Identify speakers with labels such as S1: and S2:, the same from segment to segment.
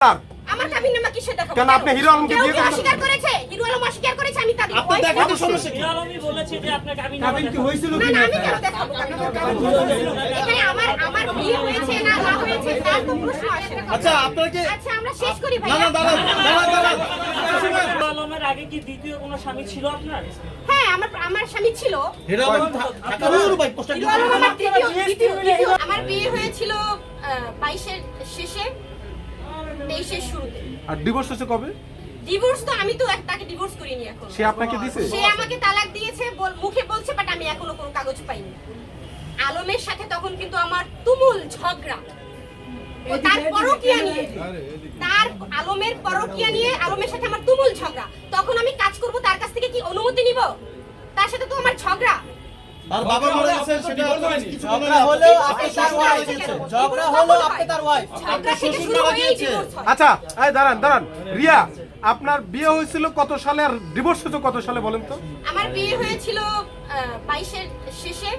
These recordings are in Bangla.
S1: আমার কাবিননামা কিসে দেখাবো?
S2: কেন আপনি হিরো আলমকে বিয়ে করেছেন?
S1: অস্বীকার করেছে, হিরো আলম অস্বীকার করেছে, আমি তাদের
S3: আপনি দেখাতে সমস্যা কি?
S4: হিরো আলমই বলেছে যে আপনার কাবিন
S2: কি হয়েছিল
S1: না না, আমি কেন দেখাবো? এখানে আমার বিয়ে হয়েছে না না হয়েছে তার তো প্রশ্ন আসে না।
S3: আচ্ছা আপনাকে
S1: আচ্ছা আমরা শেষ করি ভাই।
S3: না না দাঁড়ান দাঁড়ান
S4: হিরো আলমের আগে কি দ্বিতীয় কোনো স্বামী ছিল আপনার?
S1: হ্যাঁ আমার স্বামী ছিল।
S3: হিরো আলম থাকার ভাই পোস্টার
S1: হিরো আলম আমার দ্বিতীয়। আমার বিয়ে হয়েছিল 22-এর শেষে 23-এর শুরুতে।
S2: আর ডিভোর্স হয়েছে কবে?
S1: ডিভোর্স তো আমি তো তাকে ডিভোর্স করিনি এখন।
S2: সে আপনাকে দিয়েছে?
S1: সে আমাকে তালাক দিয়েছে মুখে বলছে, বাট আমি এখনো কোনো কাগজ পাইনি। আলমের সাথে তখন কিন্তু আমার তুমুল ঝগড়া, তার পরকীয়া নিয়ে, তার আলমের পরকীয়া নিয়ে আলমের সাথে আমার তুমুল ঝগড়া। তখন আমি কাজ করব, তার কাছ থেকে কি অনুমতি নিব? তার সাথে তো আমার ঝগড়া।
S3: আর বাবা মরে গেছে সেটা কিছু
S5: ঝগড়া হলেও আপনি তার ওয়াইফ, ঝগড়া হলেও আপনি তার ওয়াইফ।
S1: ঝগড়া থেকে শুরু হয়েই ডিভোর্স হয়।
S2: আচ্ছা এই দাঁড়ান রিয়া, আপনার বিয়ে হয়েছিল কত সালে আর ডিভোর্স হয়েছে কত সালে বলেন তো?
S1: আমার বিয়ে হয়েছিল 22-এর শেষে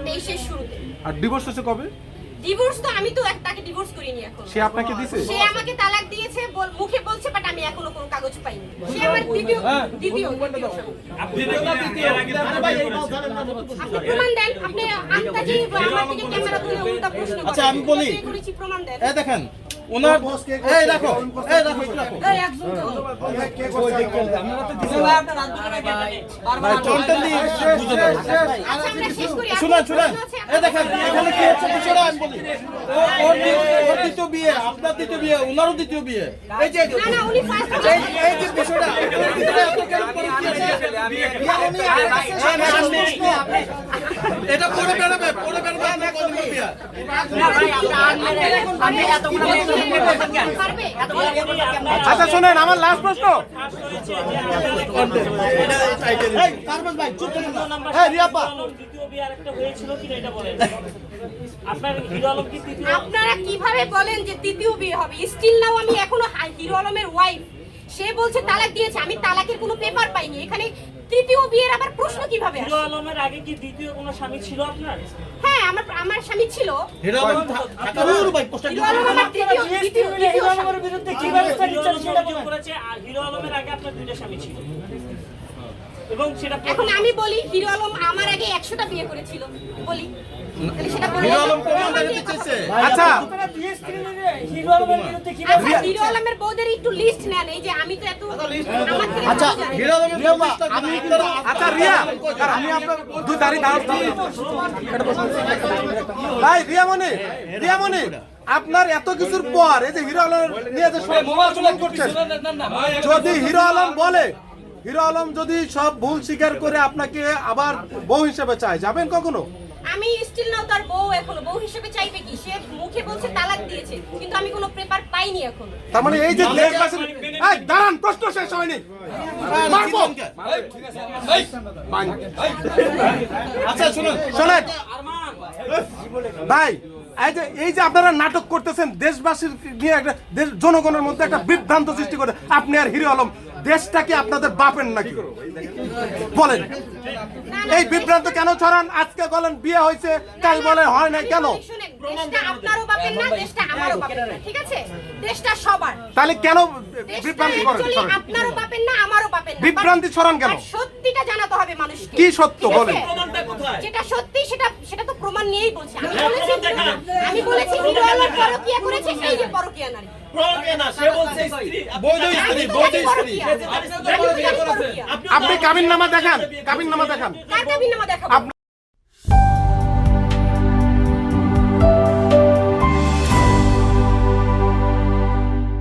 S1: 23-এর শুরুতে।
S2: আর ডিভোর্স হয়েছে কবে?
S1: ডিভোর্স তো আমি তো তাকে ডিভোর্স করিনি এখন।
S2: সে আপনাকে দিয়েছে?
S1: সে আমাকে তালাক দিয়েছে মুখে বলছে, বাট আমি এখনো কোনো কাগজ পাইনি। সে আমার দ্বিতীয় স্বামী।
S4: আপনি দ্বিতীয় আগে
S1: আপনি প্রমাণ দেন, আপনি আন্তাজি আমার থেকে ক্যামেরা ধরে উল্টা প্রশ্ন করেন।
S3: আচ্ছা, আমি বলি।
S1: করেছি, প্রমাণ দেন।
S3: এই দেখেন ওনার এই রাখো একটু রাখো
S1: এই একজন
S3: ভাই কন্টেন্ট দিয়ে বুঝে দাও
S1: আচ্ছা আমরা শেষ করি।
S3: শুনুন এই দেখেন এখানে কি হচ্ছে বিষয়টা আমি বলি ওর দ্বিতীয় বিয়ে আপনার দ্বিতীয় বিয়ে ওনারও দ্বিতীয় বিয়ে এই যে
S1: না না, উনি ফার্স্ট
S3: এই যে বিষয়টা এত কেন করে কি আছে এটা পরে বেরোবে আপনার কোন বিয়ে
S1: পারবে।
S2: আচ্ছা শুনেন, আমার লাস্ট প্রশ্ন।
S3: এই পারবেন ভাই চুপ থাকুন এই রিয়াপা
S4: দ্বিতীয় বিয়ে আরেকটা হয়েছিল কিনা এটা বলেন। আপনার হিরো আলম কি তৃতীয়?
S1: আপনারা কিভাবে বলেন যে তৃতীয় বিয়ে হবে? স্টিল নাও আমি এখনো হিরো আলমের ওয়াইফ। সে বলছে তালাক দিয়েছে, আমি তালাকের কোনো পেপার পাইনি। এখানে তৃতীয় বিয়ের আবার প্রশ্ন কিভাবে
S4: হিরো
S1: আসে?
S4: আলমের আগে কি দ্বিতীয় কোনো স্বামী ছিল আপনার?
S1: হ্যাঁ আমার স্বামী ছিল।
S3: হিরো আলম থাকার ভাই পোস্টার
S1: হিরো আলম আমার দ্বিতীয় স্বামী।
S5: বিরুদ্ধে কি ব্যবস্থা নিচ্ছেন সেটা বলেন।
S4: করেছে আর হিরো আলমের আগে আপনার দুইটা স্বামী ছিল এবং সেটা
S1: এখন আমি বলি হিরো আলম আমার আগে 100টা বিয়ে করেছিল বলি, তাহলে সেটা বলে
S3: হিরো আলম প্রমাণ দেখাতে চাইছে
S2: আচ্ছা
S5: আপনারা দিয়ে স্ক্রিনে হিরো আলমের বিরুদ্ধে কি
S1: আচ্ছা হিরো আলমের বউদের একটু লিস্ট নেন। এই যে আমি তো এত আমার থেকে
S3: আচ্ছা
S1: ভালো জানি।
S3: হিরো আলমের আমি
S2: আচ্ছা রিয়া, আমি আপনার দুই দাঁড়িয়ে ভাই রিয়ামণি, আপনার এত কিছুর পর এই যে হিরো আলম নিয়ে যে সব সমালোচনা করছেন, যদি হিরো আলম বলে, হিরো আলম যদি সব ভুল স্বীকার করে আপনাকে আবার বউ হিসেবে চায়, যাবেন কখনো?
S1: আমি স্টিল নাও তার বউ, এখনো বউ হিসেবে চাইবে কি? সে মুখে বলছে তালাক দিয়েছে, কিন্তু আমি কোনো পেপার পাইনি এখনো।
S2: তার মানে এই যে দেশবাসীর এই দাঁড়ান, প্রশ্ন শেষ হয়নি। মারবো।
S3: আচ্ছা শুনুন
S2: শোনেন ভাই, এই যে আপনারা নাটক করতেছেন, দেশবাসীর নিয়ে একটা জনগণের মধ্যে একটা বিভ্রান্ত সৃষ্টি করে, আপনি আর হিরো আলম দেশটা কি আপনাদের বাপের নাকি? বলেন এই বিভ্রান্ত কেন ছড়ান? আজকে বলেন বিয়ে হয়েছে, কাল বলে হয় না কেন?
S1: শুনেন, দেশটা আপনারও বাপের না, দেশটা আমারও বাপের না, ঠিক আছে? দেশটা সবার।
S2: তাহলে কেন
S1: দেশটা
S2: বিভ্রান্তি করেন?
S1: actually
S2: ছড়ান?
S1: আপনারও বাপের না, আমারও বাপের না।
S2: বিভ্রান্তি ছড়ান কেন?
S1: আর সত্যিটা জানাতে হবে মানুষকে।
S2: কি সত্য
S1: ঠিক আছে?
S2: বলেন?
S1: যেটা সত্যি সেটা তো প্রমাণ নিয়েই বলছি। আমি বলেছি হিরো আলম পরকীয়া করেছে, এই যে পরকীয়া নারী।
S3: বৈধ স্ত্রী
S1: পরকীয়া।
S2: আপনি কাবিননামা দেখান,
S1: কার কাবিননামা দেখাবো?